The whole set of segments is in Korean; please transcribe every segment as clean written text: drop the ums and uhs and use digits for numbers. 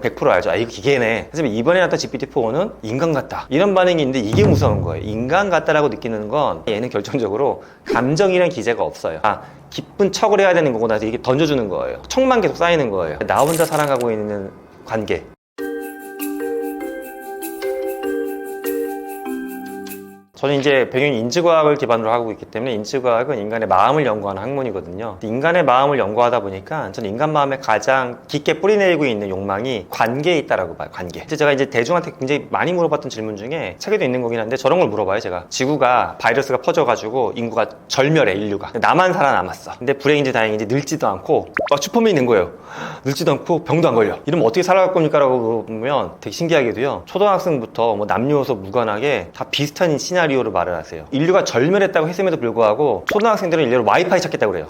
100% 알죠. 아, 이거 기계네. 하지만 이번에 나왔던 GPT-4는 인간 같다. 이런 반응이 있는데 이게 무서운 거예요. 인간 같다라고 느끼는 건 얘는 결정적으로 감정이라는 기제가 없어요. 아, 기쁜 척을 해야 되는 거고 나서 이게 던져주는 거예요. 척만 계속 쌓이는 거예요. 나 혼자 사랑하고 있는 관계. 저는 이제 배경이 인지과학을 기반으로 하고 있기 때문에 인지과학은 인간의 마음을 연구하는 학문이거든요. 인간의 마음을 연구하다 보니까 저는 인간 마음에 가장 깊게 뿌리내리고 있는 욕망이 관계에 있다라고 봐요. 관계. 제가 이제 대중한테 굉장히 많이 물어봤던 질문 중에 책에도 있는 거긴 한데 저런 걸 물어봐요. 제가 지구가 바이러스가 퍼져가지고 인구가 절멸해. 인류가 나만 살아남았어. 근데 불행인지 다행인지 늙지도 않고 슈퍼맨이 있는 거예요. 늙지도 않고 병도 안 걸려. 이러면 어떻게 살아갈 겁니까? 라고 물어보면 되게 신기하게도요, 초등학생부터 뭐 남녀노소 무관하게 다 비슷한 시나리오를 말을 하세요. 인류가 절멸했다고 했음에도 불구하고 초등학생들은 인류로 와이파이 찾겠다고 그래요.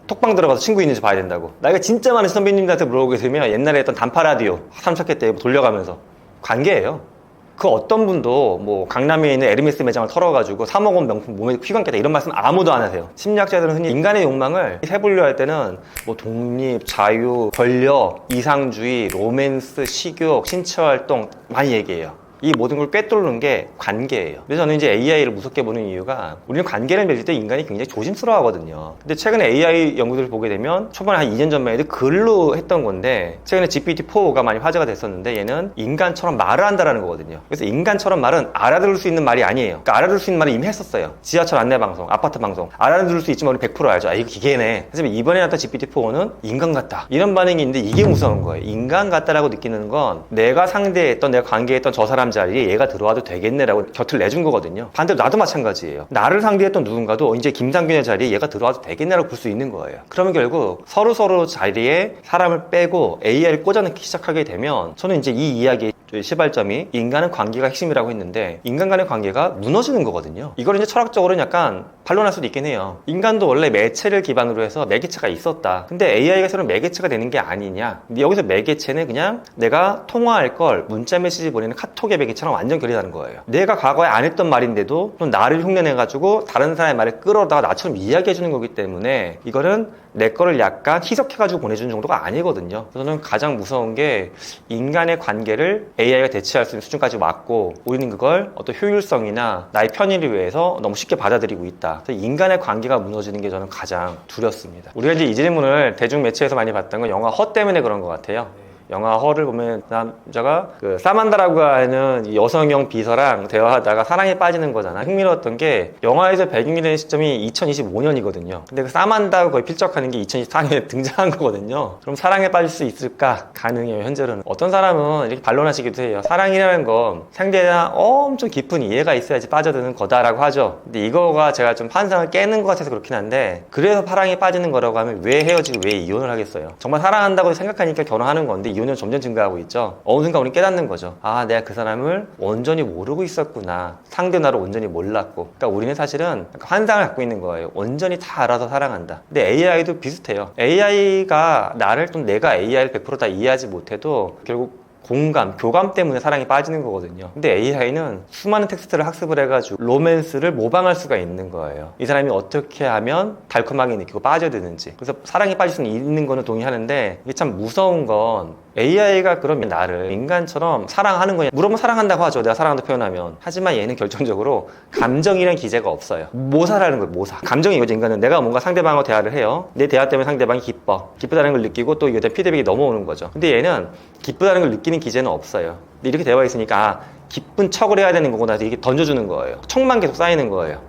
톡방 들어가서 친구 있는지 봐야 된다고. 나이가 진짜 많은 선배님들한테 물어보게 되면 옛날에 했던 단파 라디오 3차 때 돌려가면서 관계예요. 그 어떤 분도 뭐 강남에 있는 에르메스 매장을 털어가지고 3억 원 명품 몸에 휘감겠다 이런 말씀 아무도 안 하세요. 심리학자들은 흔히 인간의 욕망을 세분류할 때는 뭐 독립, 자유, 권력, 이상주의, 로맨스, 식욕, 신체활동 많이 얘기해요. 이 모든 걸 꿰뚫는 게 관계예요. 그래서 저는 이제 AI를 무섭게 보는 이유가 우리는 관계를 맺을 때 인간이 굉장히 조심스러워 하거든요. 근데 최근에 AI 연구들을 보게 되면 초반에 한 2년 전만 해도 글로 했던 건데 최근에 GPT-4가 많이 화제가 됐었는데 얘는 인간처럼 말을 한다라는 거거든요. 그래서 인간처럼 말은 알아들을 수 있는 말이 아니에요. 그러니까 알아들을 수 있는 말을 이미 했었어요. 지하철 안내방송, 아파트 방송. 알아들을 수 있지만 우리 100% 알죠. 아, 이거 기계네. 하지만 이번에 나왔던 GPT-4는 인간 같다. 이런 반응이 있는데 이게 무서운 거예요. 인간 같다라고 느끼는 건 내가 상대했던, 내가 관계했던 저 사람 자리에 얘가 들어와도 되겠네라고 곁을 내준 거거든요. 반대로 나도 마찬가지예요. 나를 상대했던 누군가도 이제 김상균의 자리에 얘가 들어와도 되겠네라고 볼 수 있는 거예요. 그러면 결국 서로 자리에 사람을 빼고 AI를 꽂아넣기 시작하게 되면 저는 이제 이 이야기의 시발점이 인간은 관계가 핵심이라고 했는데 인간 간의 관계가 무너지는 거거든요. 이걸 이제 철학적으로는 약간 반론할 수도 있긴 해요. 인간도 원래 매체를 기반으로 해서 매개체가 있었다. 근데 AI가 새로 매개체가 되는 게 아니냐. 근데 여기서 매개체는 그냥 내가 통화할 걸 문자 메시지 보내는 카톡의 매개체랑 완전 결이 다른 거예요. 내가 과거에 안 했던 말인데도 좀 나를 흉내내가지고 다른 사람의 말을 끌어다가 나처럼 이야기해주는 거기 때문에 이거는 내 거를 약간 희석해가지고 보내주는 정도가 아니거든요. 저는 가장 무서운 게 인간의 관계를 AI가 대체할 수 있는 수준까지 왔고 우리는 그걸 어떤 효율성이나 나의 편의를 위해서 너무 쉽게 받아들이고 있다. 그래서 인간의 관계가 무너지는 게 저는 가장 두렵습니다. 우리가 이제 이 질문을 대중 매체에서 많이 봤던 건 영화 허 때문에 그런 것 같아요. 영화 허를 보면 남자가 그 사만다라고 하는 여성형 비서랑 대화하다가 사랑에 빠지는 거잖아. 흥미로웠던 게 영화에서 배경이 되는 시점이 2025년이거든요. 근데 그 사만다가 거의 필적하는 게 2024년에 등장한 거거든요. 그럼 사랑에 빠질 수 있을까? 가능해요, 현재로는. 어떤 사람은 이렇게 반론하시기도 해요. 사랑이라는 건 상대에 대한 엄청 깊은 이해가 있어야지 빠져드는 거다라고 하죠. 근데 이거가 제가 좀 환상을 깨는 것 같아서 그렇긴 한데 그래서 사랑에 빠지는 거라고 하면 왜 헤어지고 왜 이혼을 하겠어요? 정말 사랑한다고 생각하니까 결혼하는 건데 이혼은 점점 증가하고 있죠. 어느 순간 우리는 깨닫는 거죠. 아, 내가 그 사람을 온전히 모르고 있었구나. 상대 나를 온전히 몰랐고. 그러니까 우리는 사실은 환상을 갖고 있는 거예요. 온전히 다 알아서 사랑한다. 근데 AI도 비슷해요. AI가 나를 또 내가 AI를 100% 이해하지 못해도 결국 공감, 교감 때문에 사랑에 빠지는 거거든요. 근데 AI는 수많은 텍스트를 학습을 해가지고 로맨스를 모방할 수가 있는 거예요. 이 사람이 어떻게 하면 달콤하게 느끼고 빠져드는지. 그래서 사랑에 빠질 수 있는 거는 동의하는데 이게 참 무서운 건 AI가 그러면 나를 인간처럼 사랑하는 거냐 물어보면 사랑한다고 하죠. 내가 사랑한다고 표현하면. 하지만 얘는 결정적으로 감정이라는 기제가 없어요. 모사라는 거예요. 모사. 감정이 이거죠. 인간은 내가 뭔가 상대방하고 대화를 해요. 내 대화 때문에 상대방이 기쁘다는 걸 느끼고 또 이게 피드백이 넘어오는 거죠. 근데 얘는 기쁘다는 걸 느끼는 기제는 없어요. 근데 이렇게 대화가 있으니까 기쁜 척을 해야 되는 거고 나서 이게 던져주는 거예요. 척만 계속 쌓이는 거예요.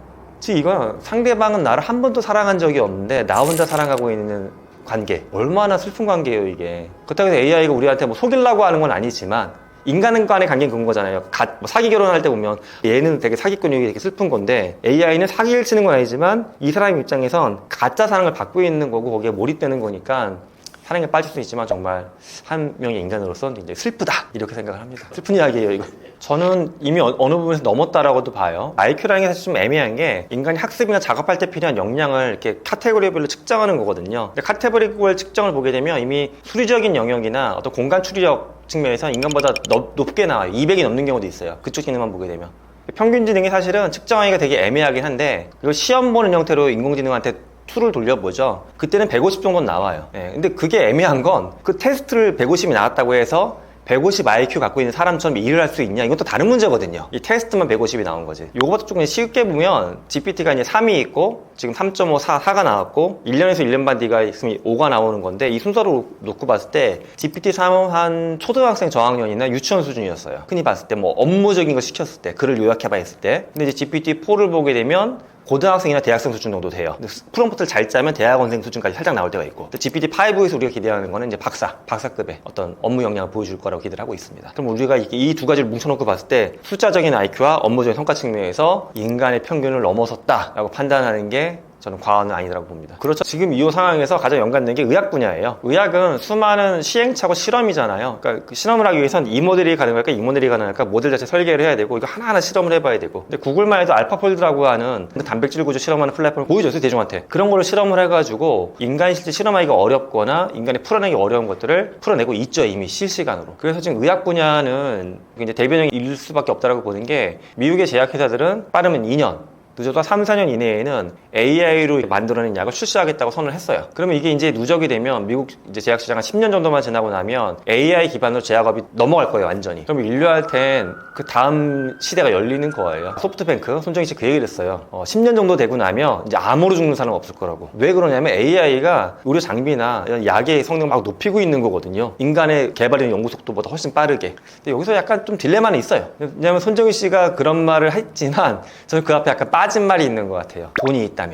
지금 이건 상대방은 나를 한 번도 사랑한 적이 없는데 나 혼자 사랑하고 있는 관계. 얼마나 슬픈 관계예요, 이게. 그렇다고 해서 AI가 우리한테 뭐 속이려고 하는 건 아니지만 인간 간의 관계는 그런 거잖아요. 사기 결혼할 때 보면 얘는 되게 사기꾼이 되게 슬픈 건데 AI는 사기를 치는 건 아니지만 이 사람 입장에선 가짜 사랑을 받고 있는 거고 거기에 몰입되는 거니까 사랑에 빠질 수 있지만 정말 한 명의 인간으로서 굉장히 슬프다 이렇게 생각을 합니다. 슬픈 이야기예요, 이거. 저는 이미 어느 부분에서 넘었다라고도 봐요. IQ라는 게 사실 좀 애매한 게 인간이 학습이나 작업할 때 필요한 역량을 이렇게 카테고리별로 측정하는 거거든요. 근데 카테고리별 측정을 보게 되면 이미 수리적인 영역이나 어떤 공간 추리력 측면에서 인간보다 높게 나와요. 200이 넘는 경우도 있어요. 그쪽 기능만 보게 되면. 평균지능이 사실은 측정하기가 되게 애매하긴 한데 이걸 시험 보는 형태로 인공지능한테 툴을 돌려보죠. 그때는 150 정도는 나와요. 예, 근데 그게 애매한 건 그 테스트를 150이 나왔다고 해서 150 IQ 갖고 있는 사람처럼 일을 할 수 있냐? 이건 또 다른 문제거든요. 이 테스트만 150이 나온 거지. 요것도 조금 쉽게 보면 GPT가 이제 3이 있고 지금 3.5, 4가 나왔고 1년에서 1년 반 뒤가 있으면 5가 나오는 건데 이 순서로 놓고 봤을 때 GPT-3은 한 초등학생 저학년이나 유치원 수준이었어요. 흔히 봤을 때 뭐 업무적인 거 시켰을 때 글을 요약해봐 했을 때. 근데 이제 GPT-4를 보게 되면 고등학생이나 대학생 수준 정도 돼요. 근데 프롬프트를 잘 짜면 대학원생 수준까지 살짝 나올 때가 있고, GPT-5에서 우리가 기대하는 거는 이제 박사급의 어떤 업무 역량을 보여줄 거라고 기대를 하고 있습니다. 그럼 우리가 이 두 가지를 뭉쳐놓고 봤을 때 숫자적인 IQ와 업무적인 성과 측면에서 인간의 평균을 넘어섰다라고 판단하는 게 저는 과언은 아니라고 봅니다. 그렇죠. 지금 이 상황에서 가장 연관된 게 의학 분야예요. 의학은 수많은 시행착오 실험이잖아요. 그러니까 그 실험을 하기 위해선 이 모델이 가능할까 이 모델이 가능할까 모델 자체 설계를 해야 되고 이거 하나하나 실험을 해봐야 되고. 근데 구글만 해도 알파폴드라고 하는 단백질 구조 실험하는 플랫폼을 보여줬어요, 대중한테. 그런 거를 실험을 해가지고 인간이 실제 실험하기가 어렵거나 인간이 풀어내기 어려운 것들을 풀어내고 있죠, 이미 실시간으로. 그래서 지금 의학 분야는 이제 대변형일 수밖에 없다라고 보는 게 미국의 제약회사들은 빠르면 2년 늦어도 3, 4년 이내에는 AI로 만들어낸 약을 출시하겠다고 선언을 했어요. 그러면 이게 이제 누적이 되면 미국 이제 제약 시장 한 10년 정도만 지나고 나면 AI 기반으로 제약업이 넘어갈 거예요, 완전히. 그럼 인류한텐 그 다음 시대가 열리는 거예요. 소프트뱅크 손정희 씨 그 얘기를 했어요. 10년 정도 되고 나면 이제 암으로 죽는 사람 없을 거라고. 왜 그러냐면 AI가 의료 장비나 이런 약의 성능을 막 높이고 있는 거거든요. 인간의 개발이나 연구 속도보다 훨씬 빠르게. 근데 여기서 약간 좀 딜레마는 있어요. 왜냐면 손정희 씨가 그런 말을 했지만 저는 그 앞에 약간 빠진 말이 있는 것 같아요. 돈이 있다면.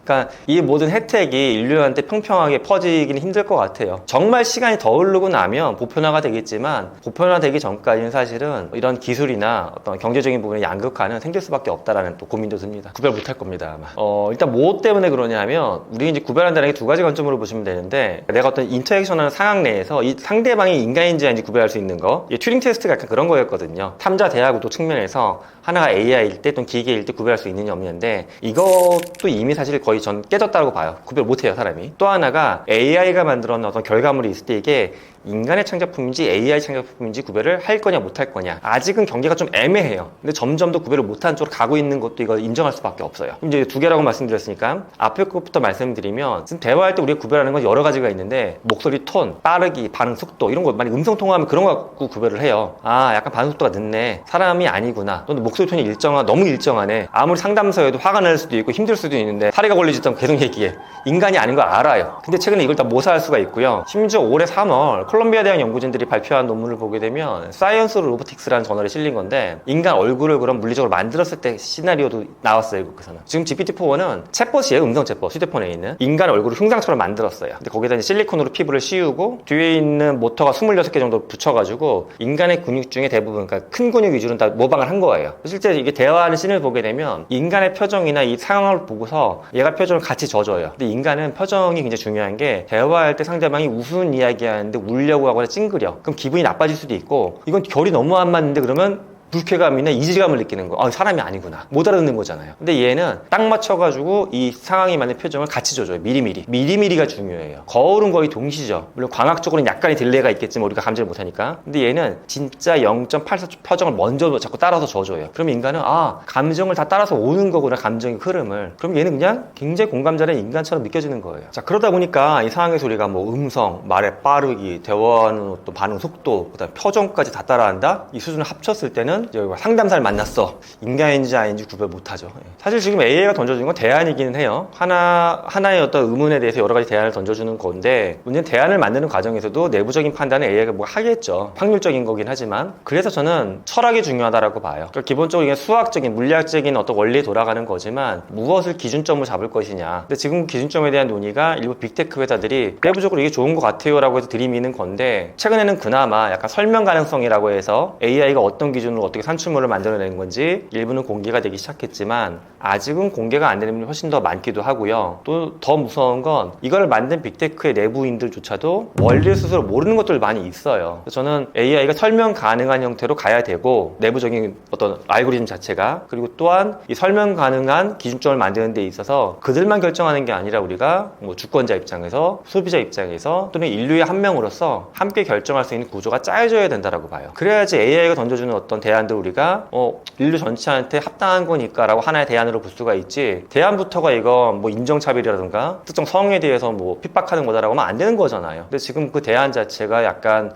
그러니까 이 모든 혜택이 인류한테 평평하게 퍼지기는 힘들 것 같아요. 정말 시간이 더 흐르고 나면 보편화가 되겠지만 보편화되기 전까지는 사실은 이런 기술이나 어떤 경제적인 부분의 양극화는 생길 수밖에 없다라는 또 고민도 듭니다. 구별 못할 겁니다, 아마. 일단 뭐 때문에 그러냐면 우리 이제 구별한다는 게 두 가지 관점으로 보시면 되는데 내가 어떤 인터액션하는 상황 내에서 이 상대방이 인간인지 아닌지 구별할 수 있는 거. 이 튜링 테스트가 약간 그런 거였거든요. 탐자 대화 구도 측면에서 하나가 AI일 때 또는 기계일 때 구별할 수 있느냐 없느냐인데 이것도 이미 사실 거의 전 깨졌다고 봐요. 구별 못해요, 사람이. 또 하나가 AI가 만들어낸 어떤 결과물이 있을 때 이게 인간의 창작품인지 AI 창작품인지 구별을 할 거냐 못 할 거냐 아직은 경계가 좀 애매해요. 근데 점점 더 구별을 못하는 쪽으로 가고 있는 것도 이거 인정할 수밖에 없어요. 그럼 이제 두 개라고 말씀드렸으니까 앞에 것부터 말씀드리면 지금 대화할 때 우리가 구별하는 건 여러 가지가 있는데 목소리 톤, 빠르기, 반응 속도 이런 거 많이 음성 통화하면 그런 거 갖고 구별을 해요. 아, 약간 반응 속도가 늦네, 사람이 아니구나, 또는 목소리 톤이 너무 일정하네. 아무리 상담서에도 화가 날 수도 있고 힘들 수도 있는데 사례가 걸리지도 계속 얘기해. 인간이 아닌 걸 알아요. 근데 최근에 이걸 다 모사할 수가 있고요. 심지어 올해 3월 콜롬비아 대학 연구진들이 발표한 논문을 보게 되면 사이언스 로보틱스라는 저널에 실린 건데 인간 얼굴을 그런 물리적으로 만들었을 때 시나리오도 나왔어요, 거기서는. 지금 GPT-4는 챗봇이에요, 음성 챗봇. 휴대폰에 있는 인간 얼굴을 흉상처럼 만들었어요. 근데 거기다 이제 실리콘으로 피부를 씌우고 뒤에 있는 모터가 26개 정도 붙여가지고 인간의 근육 중에 대부분, 그러니까 큰 근육 위주로는 다 모방을 한 거예요. 실제 이게 대화하는 씬을 보게 되면 인간의 표정이나 이 상황을 보고서 얘가 표정을 같이 져줘요. 근데 인간은 표정이 굉장히 중요한 게 대화할 때 상대방이 무슨 이야기하는데 울려고 하거나 찡그려. 그럼 기분이 나빠질 수도 있고 이건 결이 너무 안 맞는데 그러면 불쾌감이나 이질감을 느끼는 거. 사람이 아니구나. 못 알아듣는 거잖아요. 근데 얘는 딱 맞춰가지고 이 상황에 맞는 표정을 같이 줘줘요. 미리미리. 미리미리가 중요해요. 거울은 거의 동시죠. 물론 광학적으로는 약간의 딜레이가 있겠지만 우리가 감지를 못하니까. 근데 얘는 진짜 0.84초 표정을 먼저 자꾸 따라서 줘줘요. 그럼 인간은 감정을 다 따라서 오는 거구나, 감정의 흐름을. 그럼 얘는 그냥 굉장히 공감자는 인간처럼 느껴지는 거예요. 자, 그러다 보니까 이 상황에서 우리가 뭐 음성, 말의 빠르기, 대화하는 또 반응 속도, 그다음 표정까지 다 따라한다? 이 수준을 합쳤을 때는 상담사를 만났어. 인간인지 아닌지 구별 못하죠. 사실 지금 AI가 던져주는 건 대안이기는 해요. 하나의 어떤 의문에 대해서 여러 가지 대안을 던져주는 건데 문제는 대안을 만드는 과정에서도 내부적인 판단은 AI가 뭐 하겠죠. 확률적인 거긴 하지만. 그래서 저는 철학이 중요하다고 봐요. 그러니까 기본적으로 이게 수학적인, 물리학적인 어떤 원리에 돌아가는 거지만 무엇을 기준점으로 잡을 것이냐. 근데 지금 기준점에 대한 논의가 일부 빅테크 회사들이 내부적으로 이게 좋은 것 같아요 라고 해서 들이미는 건데 최근에는 그나마 약간 설명 가능성이라고 해서 AI가 어떤 기준으로 어떻게 산출물을 만들어내는 건지 일부는 공개가 되기 시작했지만 아직은 공개가 안 되는 분이 훨씬 더 많기도 하고요. 또 더 무서운 건 이걸 만든 빅테크의 내부인들조차도 원리를 스스로 모르는 것들 많이 있어요. 저는 AI가 설명 가능한 형태로 가야 되고 내부적인 어떤 알고리즘 자체가, 그리고 또한 이 설명 가능한 기준점을 만드는 데 있어서 그들만 결정하는 게 아니라 우리가 뭐 주권자 입장에서, 소비자 입장에서, 또는 인류의 한 명으로서 함께 결정할 수 있는 구조가 짜여져야 된다고 봐요. 그래야지 AI가 던져주는 어떤 대안들 우리가 인류 전체한테 합당한 거니까 라고 하나의 대안으로 볼 수가 있지, 대안부터가 이거 뭐 인종차별이라든가 특정 성에 대해서 뭐 핍박하는 거다라고 하면 안 되는 거잖아요. 근데 지금 그 대안 자체가 약간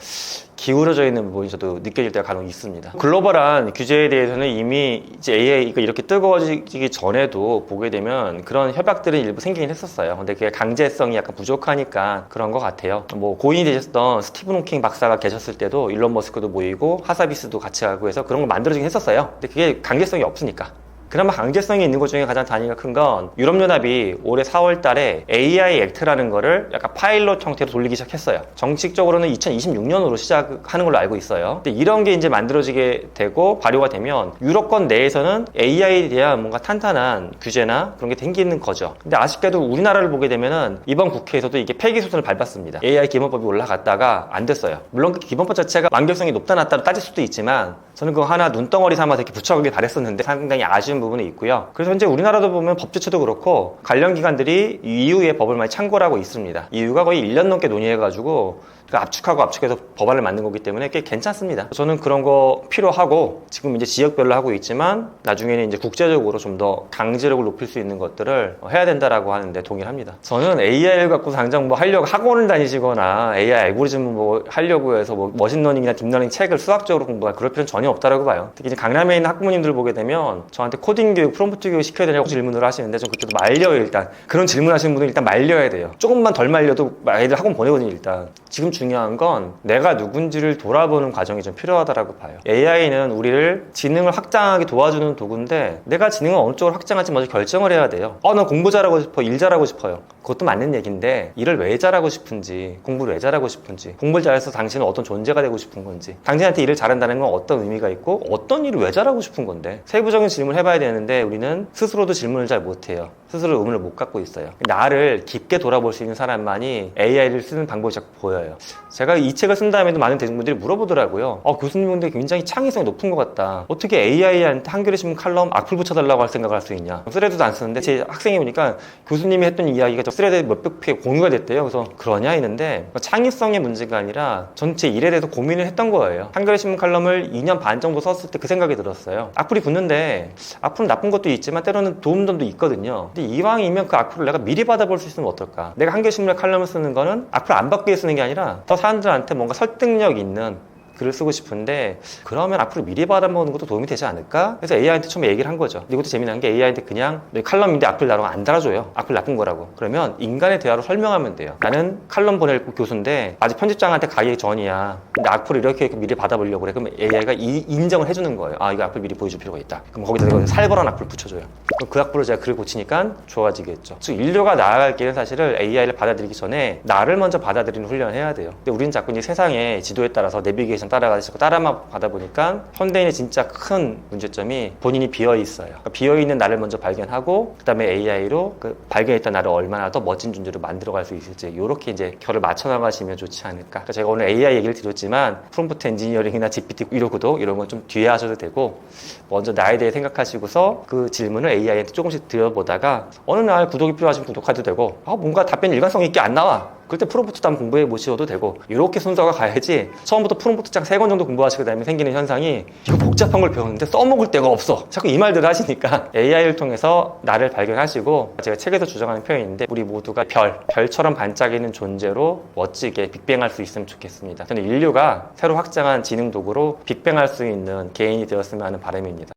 기울어져 있는 부분이 저도 느껴질 때가 간혹 있습니다. 글로벌한 규제에 대해서는 이미 이제 AI가 이렇게 뜨거워지기 전에도 보게 되면 그런 협약들은 일부 생기긴 했었어요. 근데 그게 강제성이 약간 부족하니까 그런 것 같아요. 뭐 고인이 되셨던 스티븐 호킹 박사가 계셨을 때도 일론 머스크도 모이고 하사비스도 같이 하고 해서 그런 걸 만들어지긴 했었어요. 근데 그게 강제성이 없으니까. 그나마 강제성이 있는 것 중에 가장 단위가 큰 건 유럽연합이 올해 4월 달에 AI 액트라는 거를 약간 파일럿 형태로 돌리기 시작했어요. 정식적으로는 2026년으로 시작하는 걸로 알고 있어요. 근데 이런 게 이제 만들어지게 되고 발효가 되면 유럽권 내에서는 AI에 대한 뭔가 탄탄한 규제나 그런 게 생기는 거죠. 근데 아쉽게도 우리나라를 보게 되면은 이번 국회에서도 이게 폐기 소선을 밟았습니다. AI 기본법이 올라갔다가 안 됐어요. 물론 그 기본법 자체가 완결성이 높다 낮다로 따질 수도 있지만 저는 그거 하나 눈덩어리 삼아서 이렇게 붙여가길 바랬었는데 상당히 아쉬운 부분이 있고요. 그래서 현재 우리나라도 보면 법 제초도 그렇고 관련 기관들이 EU의 법을 많이 참고를 하고 있습니다. EU가 거의 1년 넘게 논의해가지고 압축하고 압축해서 법안을 만든 거기 때문에 꽤 괜찮습니다. 저는 그런 거 필요하고 지금 이제 지역별로 하고 있지만 나중에는 이제 국제적으로 좀 더 강제력을 높일 수 있는 것들을 해야 된다라고 하는데 동의를 합니다. 저는 AI를 갖고 당장 뭐 하려고 학원을 다니시거나 AI 알고리즘 뭐 하려고 해서 뭐 머신러닝이나 딥러닝 책을 수학적으로 공부할 그럴 필요는 전혀 없다라고 봐요. 특히 이제 강남에 있는 학부모님들 보게 되면 저한테 코딩 교육, 프롬프트 교육 시켜야 되냐고 질문을 하시는데 전 그때도 말려요. 일단 그런 질문 하시는 분은 일단 말려야 돼요. 조금만 덜 말려도 애들 학원 보내거든요. 일단 지금 중요한 건 내가 누군지를 돌아보는 과정이 좀 필요하다고 봐요. AI는 우리를 지능을 확장하게 도와주는 도구인데 내가 지능을 어느 쪽으로 확장할지 먼저 결정을 해야 돼요. 난 공부 잘하고 싶어, 일 잘하고 싶어요. 그것도 맞는 얘기인데 일을 왜 잘하고 싶은지, 공부를 왜 잘하고 싶은지, 공부를 잘해서 당신은 어떤 존재가 되고 싶은 건지, 당신한테 일을 잘한다는 건 어떤 의미가 있고 어떤 일을 왜 잘하고 싶은 건데 세부적인 질문을 해봐야 되는데 우리는 스스로도 질문을 잘 못해요. 스스로 의문을 못 갖고 있어요. 나를 깊게 돌아볼 수 있는 사람만이 AI를 쓰는 방법이 자꾸 보여요. 제가 이 책을 쓴 다음에도 많은 대중분들이 물어보더라고요. 교수님인데 굉장히 창의성이 높은 것 같다. 어떻게 AI한테 한겨레 신문 칼럼 악플 붙여달라고 할 생각을 할 수 있냐. 스레드도 안 쓰는데 제 학생이 보니까 교수님이 했던 이야기가 저 스레드에 몇백 회 공유가 됐대요. 그래서 그러냐 했는데 창의성의 문제가 아니라 전체 일에 대해서 고민을 했던 거예요. 한겨레 신문 칼럼을 2년 반 정도 썼을 때 그 생각이 들었어요. 악플이 붙는데 악플은 나쁜 것도 있지만 때로는 도움점도 있거든요. 근데 이왕이면 그 악플을 내가 미리 받아볼 수 있으면 어떨까? 내가 한겨레 신문에 칼럼을 쓰는 거는 악플 안 받기 위해 쓰는 게 아니라 더 사람들한테 뭔가 설득력 있는 글을 쓰고 싶은데 그러면 앞으로 미리 받아보는 것도 도움이 되지 않을까? 그래서 AI한테 처음에 얘기를 한 거죠. 근데 이것도 재미난 게 AI한테 그냥 칼럼인데 악플 나라고 안 달아줘요. 악플 나쁜 거라고. 그러면 인간의 대화로 설명하면 돼요. 나는 칼럼 보낼 교수인데 아직 편집장한테 가기 전이야. 근데 악플을 이렇게 미리 받아보려고 그래. 그럼 AI가 인정을 해주는 거예요. 이거 악플 미리 보여줄 필요가 있다. 그럼 거기다 살벌한 악플 붙여줘요. 그럼 그 악플을 제가 글을 고치니까 좋아지겠죠. 즉 인류가 나아갈 길은 사실은 AI를 받아들이기 전에 나를 먼저 받아들이는 훈련을 해야 돼요. 근데 우리는 자꾸 이제 세상의 지도에 따라서 내비게이션 따라가시고 따라만 가다 보니까 현대인의 진짜 큰 문제점이 본인이 비어있어요. 그러니까 비어있는 나를 먼저 발견하고 그 다음에 AI로 그 발견했던 나를 얼마나 더 멋진 존재로 만들어갈 수 있을지 이렇게 이제 결을 맞춰 나가시면 좋지 않을까. 그러니까 제가 오늘 AI 얘기를 드렸지만 프롬프트 엔지니어링이나 GPT 이러고도 이런 건 좀 뒤에 하셔도 되고 먼저 나에 대해 생각하시고서 그 질문을 AI한테 조금씩 드려보다가 어느 날 구독이 필요하시면 구독해도 되고 뭔가 답변이 일관성 있게 안 나와. 그럴 때 프롬프트도 한번 공부해 보셔도 되고 이렇게 순서가 가야지 처음부터 프롬프트 장 3권 정도 공부하시게 되면 생기는 현상이 이거 복잡한 걸 배웠는데 써먹을 데가 없어. 자꾸 이 말들을 하시니까 AI를 통해서 나를 발견하시고 제가 책에서 주장하는 표현인데 우리 모두가 별처럼 반짝이는 존재로 멋지게 빅뱅할 수 있으면 좋겠습니다. 저는 인류가 새로 확장한 지능 도구로 빅뱅할 수 있는 개인이 되었으면 하는 바람입니다.